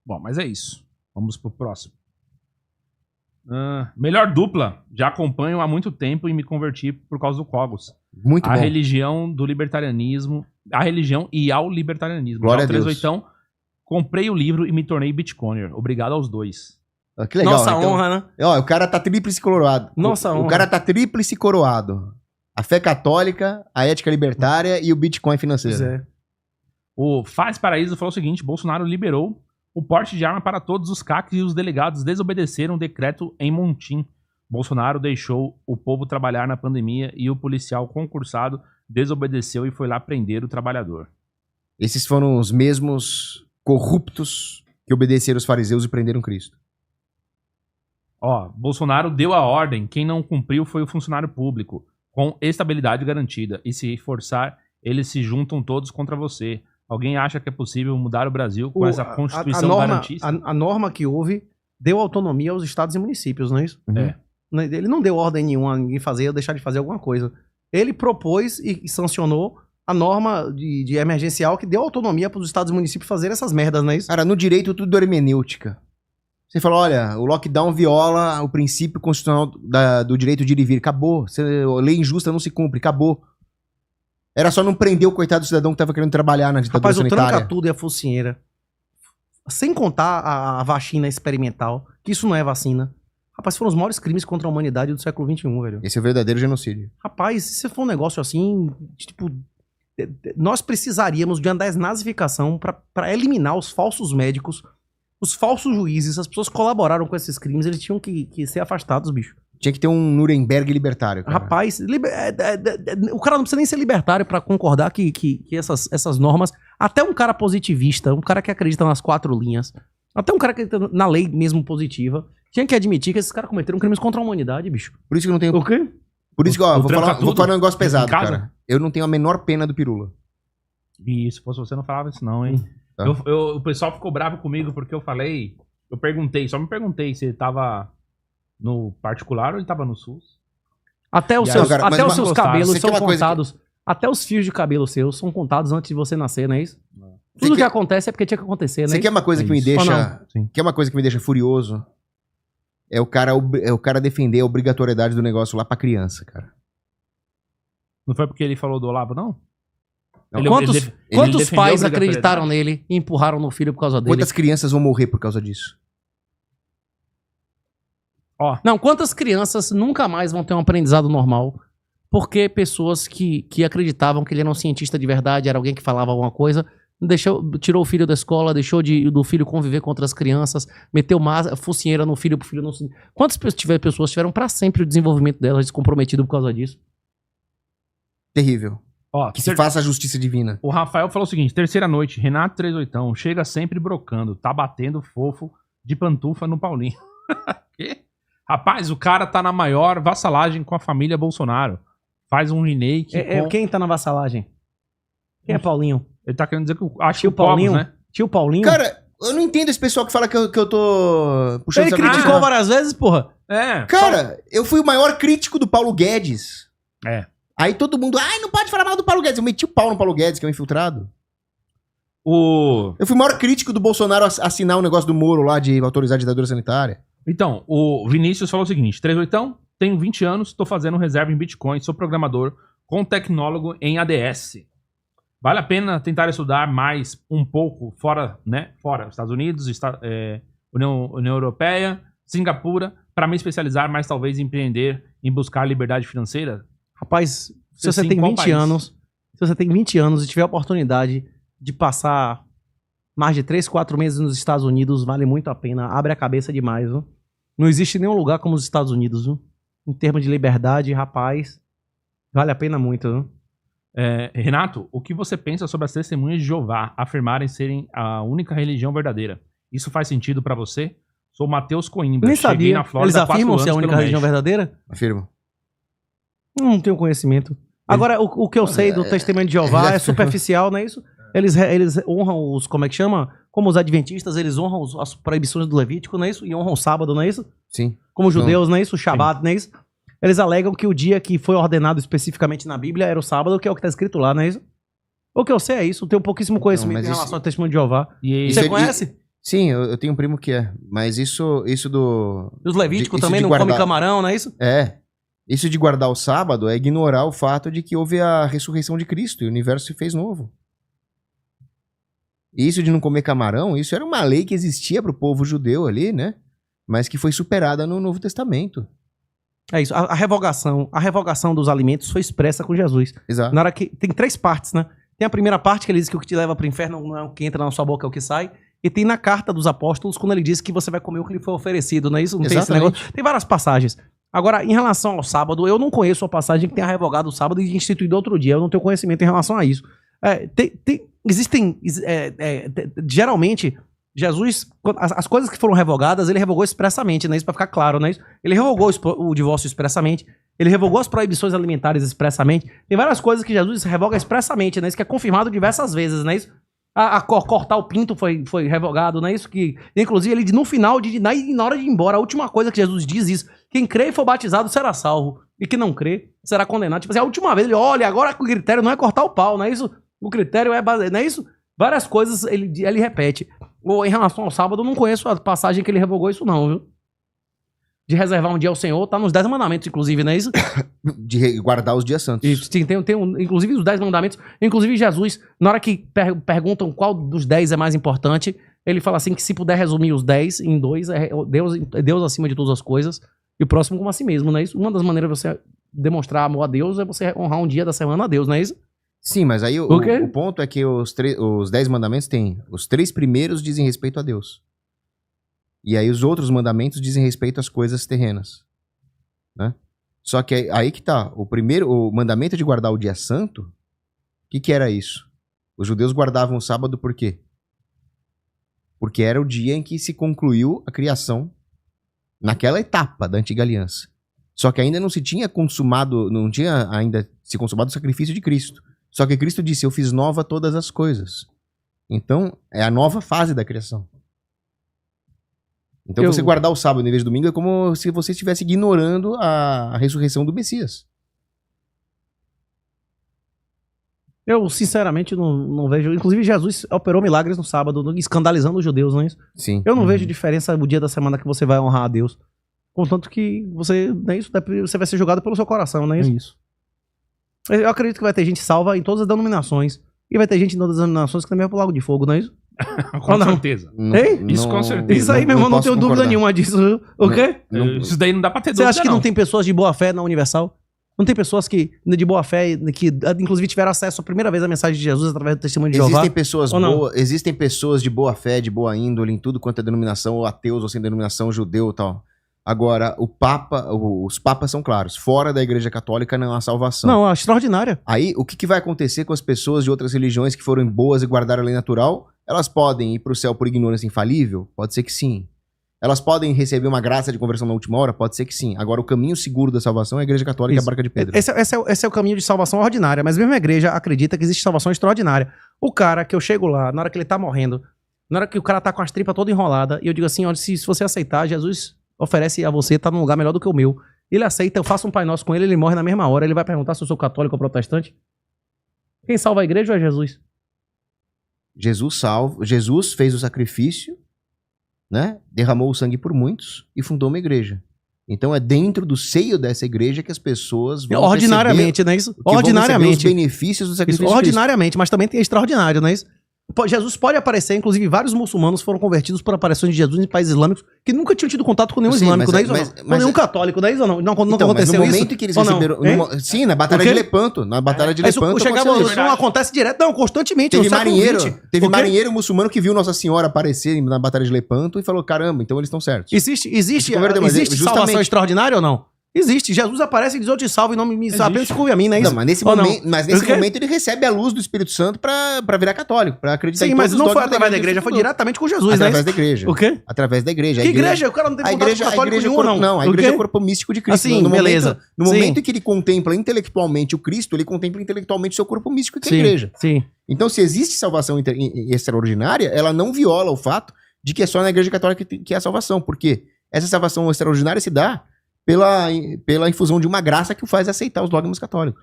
Bom, mas é isso. Vamos pro próximo. Melhor dupla. Já acompanho há muito tempo e me converti por causa do Cogos. Muito A bom. religião do libertarianismo. A religião e ao libertarianismo. Glória Já a Deus. 38, comprei o livro e me tornei bitcoiner. Obrigado aos dois. Ah, que legal. Nossa então, honra, né? Ó, o cara tá tríplice coroado. Nossa o honra. cara tá tríplice coroado. A fé católica, a ética libertária e o Bitcoin financeiro. Pois é. O Faz Paraíso falou o seguinte: Bolsonaro liberou o porte de arma para todos os CACs e os delegados desobedeceram o decreto em Montim. Bolsonaro deixou o povo trabalhar na pandemia e o policial concursado desobedeceu e foi lá prender o trabalhador. Esses foram os mesmos corruptos que obedeceram os fariseus e prenderam Cristo. Ó, Bolsonaro deu a ordem, quem não cumpriu foi o funcionário público, com estabilidade garantida. E se forçar, eles se juntam todos contra você. Alguém acha que é possível mudar o Brasil com essa Constituição garantista? A norma que houve deu autonomia aos estados e municípios, não é isso? Uhum. É. Ele não deu ordem nenhuma a ninguém fazer ou deixar de fazer alguma coisa. Ele propôs e sancionou a norma de emergencial que deu autonomia para os estados e municípios fazerem essas merdas, não é isso? Cara, no direito tudo é hermenêutica. Você fala, olha, o lockdown viola o princípio constitucional do direito de ir e vir. Acabou. A lei injusta não se cumpre. Acabou. Era só não prender o coitado do cidadão que tava querendo trabalhar na ditadura Rapaz, o sanitária. tranca tudo e a focinheira. Sem contar a vacina experimental, que isso não é vacina. Rapaz, foram os maiores crimes contra a humanidade do século XXI, velho. Esse é o verdadeiro genocídio. Rapaz, se for um negócio assim, tipo, nós precisaríamos de uma desnazificação pra eliminar os falsos médicos, os falsos juízes, as pessoas que colaboraram com esses crimes, eles tinham que ser afastados, bicho. Tinha que ter um Nuremberg libertário, cara. Rapaz, o cara não precisa nem ser libertário pra concordar que essas normas, até um cara positivista, um cara que acredita nas 4 linhas, até um cara que acredita na lei mesmo positiva, tinha que admitir que esses caras cometeram crimes contra a humanidade, bicho. Por isso que eu não tenho... O quê? Por isso que, ó, O vou tranca-tudo falar um negócio pesado, em casa? cara. Eu não tenho a menor pena do Pirula. E se fosse você, não falava isso não, hein? Tá. O pessoal ficou bravo comigo porque eu falei... Eu perguntei, só me perguntei se ele tava no particular ou ele tava no SUS. Até os E seus, aí, cara, até mas os seus você cabelos quer são uma coisa contados. Até os fios de cabelo seus são contados antes de você nascer, não é isso? Você Tudo que quer- acontece é porque tinha que acontecer, né? Você quer uma coisa É que me isso. deixa... Sim. Quer uma coisa que me deixa furioso? É o cara defender a obrigatoriedade do negócio lá pra criança, cara. Não foi porque ele falou do Olavo, não? Não, Ele- Quantos, ele quantos defendeu pais a acreditaram nele e empurraram no filho por causa dele? Quantas crianças vão morrer por causa disso? Ó, Não, quantas crianças nunca mais vão ter um aprendizado normal porque pessoas que acreditavam que ele era um cientista de verdade, era alguém que falava alguma coisa, tirou o filho da escola, deixou do filho conviver com outras crianças, meteu focinheira no filho pro filho não se... Quantas pessoas tiveram pra sempre o desenvolvimento delas comprometido por causa disso? Terrível. ó, Que se faça a justiça divina. o Rafael falou o seguinte: terceira noite, Renato 38, chega sempre brocando, tá batendo fofo de pantufa no Paulinho. Quê? Rapaz, o cara tá na maior vassalagem com a família Bolsonaro. Faz um remake com... Quem tá na vassalagem? Quem é Paulinho? Ele tá querendo dizer que acho que Tio o Cogos, Paulinho? né? Tio Paulinho? Cara, eu não entendo esse pessoal que fala que eu tô puxando ele essa criticou notícia. várias vezes, porra. É. Cara, eu fui o maior crítico do Paulo Guedes. É. Aí todo mundo, ai, não pode falar mal do Paulo Guedes. Eu meti o pau no Paulo Guedes, que é um infiltrado. Eu fui o maior crítico do Bolsonaro assinar o negócio do Moro lá de autorizar a ditadura sanitária. Então, o Vinícius falou o seguinte: 38, tenho 20 anos, tô fazendo reserva em Bitcoin, sou programador com tecnólogo em ADS. Vale a pena tentar estudar mais um pouco fora, né? Fora, Estados Unidos, União Europeia, Singapura, para me especializar, mas talvez empreender em buscar liberdade financeira? Rapaz, se você Sim, tem qual 20 país? anos, se você tem 20 anos e tiver a oportunidade de passar mais de 3, 4 meses nos Estados Unidos, vale muito a pena. Abre a cabeça demais, viu? Não existe nenhum lugar como os Estados Unidos, viu? Em termos de liberdade, rapaz, vale a pena muito, viu? Renato, o que você pensa sobre as testemunhas de Jeová afirmarem serem a única religião verdadeira? Isso faz sentido pra você? Sou Matheus Coimbra. Nem cheguei sabia. na Flórida Eles há 4 afirmam ser a anos única pelo religião México. verdadeira? Afirmo. Não tenho conhecimento. Agora, o que eu sei do testemunho de Jeová é superficial, não é isso? Eles honram os, como é que chama? Como os adventistas, eles honram as proibições do Levítico, não é isso? E honram o sábado, não é isso? Sim. Como os judeus, não é isso? O Shabat, não é isso? Eles alegam que o dia que foi ordenado especificamente na Bíblia era o sábado, que é o que está escrito lá, não é isso? O que eu sei é isso, eu tenho pouquíssimo conhecimento mas em isso- relação ao testemunho de Jeová. E Isso Você é- conhece? Sim, eu tenho um primo que é. Mas isso do... Os levíticos isso também de não guardar- comem camarão, não é isso? É. Isso de guardar o sábado é ignorar o fato de que houve a ressurreição de Cristo e o universo se fez novo. E isso de não comer camarão, isso era uma lei que existia para o povo judeu ali, né? Mas que foi superada no Novo Testamento. É isso. A revogação dos alimentos foi expressa com Jesus. Exato. Na hora que tem 3 partes, né? Tem a primeira parte que ele diz que o que te leva para o inferno não é o que entra na sua boca, é o que sai. E tem na carta dos apóstolos quando ele diz que você vai comer o que lhe foi oferecido, não é isso? Não tem esse Exatamente. negócio. Tem várias passagens. Agora, em relação ao sábado, eu não conheço a passagem que tenha revogado o sábado e instituído outro dia. Eu não tenho conhecimento em relação a isso. Geralmente, Jesus, as coisas que foram revogadas, ele revogou expressamente, não é isso? Pra ficar claro, não é isso? Ele revogou o divórcio expressamente. Ele revogou as proibições alimentares expressamente. Tem várias coisas que Jesus revoga expressamente, não é isso? Que é confirmado diversas vezes, não é isso? Cortar o pinto foi revogado, não é isso? Que, inclusive, ele no final, na hora de ir embora, a última coisa que Jesus diz isso: quem crê e for batizado será salvo, e quem não crê será condenado. Tipo assim, a última vez ele olha, agora o critério não é cortar o pau, não é isso? O critério é baseado, não é isso? Várias coisas ele repete. Ou em relação ao sábado, eu não conheço a passagem que ele revogou isso, não, viu? De reservar um dia ao Senhor, tá nos 10 mandamentos, inclusive, não é isso? De guardar os dias santos. Isso, tem inclusive os 10 mandamentos. Inclusive Jesus, na hora que perguntam qual dos 10 é mais importante, ele fala assim que se puder resumir os 10 em 2, é Deus acima de todas as coisas e o próximo como a si mesmo, não é isso? Uma das maneiras de você demonstrar amor a Deus é você honrar um dia da semana a Deus, não é isso? Sim, mas aí o ponto é que os 10 mandamentos têm... Os 3 primeiros dizem respeito a Deus. E aí os outros mandamentos dizem respeito às coisas terrenas. Né? Só que aí que tá. O mandamento de guardar o dia santo, o que era isso? Os judeus guardavam o sábado por quê? Porque era o dia em que se concluiu a criação naquela etapa da antiga aliança. Só que ainda não se tinha consumado, não tinha ainda se consumado o sacrifício de Cristo. Só que Cristo disse: eu fiz nova todas as coisas. Então, é a nova fase da criação. Então, você guardar o sábado em vez do domingo é como se você estivesse ignorando a ressurreição do Messias. Eu, sinceramente, não vejo... Inclusive, Jesus operou milagres no sábado, escandalizando os judeus, não é isso? Sim. Eu não vejo diferença no dia da semana que você vai honrar a Deus. Contanto que você, não é isso? Você vai ser julgado pelo seu coração, não é isso? Eu acredito que vai ter gente salva em todas as denominações. E vai ter gente em todas as denominações que também vai pro lago de fogo, não é isso? Com certeza. Isso com certeza. Isso aí, meu irmão, não tenho posso dúvida concordar. nenhuma disso. O quê? Isso daí não dá pra ter Você dúvida, acha que não tem pessoas de boa fé na Universal? Não tem pessoas que, de boa fé, que inclusive tiveram acesso a primeira vez à mensagem de Jesus através do testemunho de Jeová? Existem pessoas de boa fé, de boa índole, em tudo quanto é denominação, ou ateus, ou sem denominação, judeu e tal. Agora, os papas são claros. Fora da Igreja Católica não há salvação. Não, é extraordinária. Aí, o que vai acontecer com as pessoas de outras religiões que foram boas e guardaram a lei natural? Elas podem ir para o céu por ignorância infalível? Pode ser que sim. Elas podem receber uma graça de conversão na última hora? Pode ser que sim. Agora, o caminho seguro da salvação é a Igreja Católica e a Barca de Pedro. Esse é o caminho de salvação ordinária, mas mesmo a igreja acredita que existe salvação extraordinária. O cara que eu chego lá, na hora que ele tá morrendo, na hora que o cara tá com as tripas toda enrolada, e eu digo assim, olha, se você aceitar, Jesus oferece a você, tá num lugar melhor do que o meu. Ele aceita, eu faço um Pai Nosso com ele, ele morre na mesma hora, ele vai perguntar se eu sou católico ou protestante. Quem salva a igreja ou é Jesus? Jesus fez o sacrifício, né? Derramou o sangue por muitos e fundou uma igreja. Então é dentro do seio dessa igreja que as pessoas vão ordinariamente, não é isso? Ordinariamente. Os benefícios do sacrifício. Isso, ordinariamente, mas também tem extraordinário, não é isso? Jesus pode aparecer, inclusive vários muçulmanos foram convertidos por aparições de Jesus em países islâmicos que nunca tinham tido contato com nenhum islâmico, não é isso? Com nenhum católico, não é isso ou não? Não então, aconteceu no isso? momento que eles receberam... Sim, na Batalha de Lepanto. Na Batalha de Lepanto isso não acontece direto, não, constantemente. Teve marinheiro muçulmano que viu Nossa Senhora aparecer na Batalha de Lepanto e falou, caramba, então eles estão certos. Existe salvação extraordinária ou não? Existe. Jesus aparece e diz, eu te salvo em nome de apenas curve a mim, não é isso? Não, mas nesse momento ele recebe a luz do Espírito Santo pra virar católico, pra acreditar em todos os dogmas. Sim, mas não foi através da igreja, foi diretamente com Jesus, né? Através da igreja. O quê? Através da igreja. Que igreja? O cara não tem contato com católico nenhum, não. Não, a igreja é o corpo místico de Cristo. Assim, beleza. No momento que ele contempla intelectualmente o Cristo, ele contempla intelectualmente o seu corpo místico, que é a igreja. Sim. Então, se existe salvação extraordinária, ela não viola o fato de que é só na igreja católica que é a salvação. Porque essa salvação extraordinária se dá pela infusão de uma graça que o faz aceitar os dogmas católicos.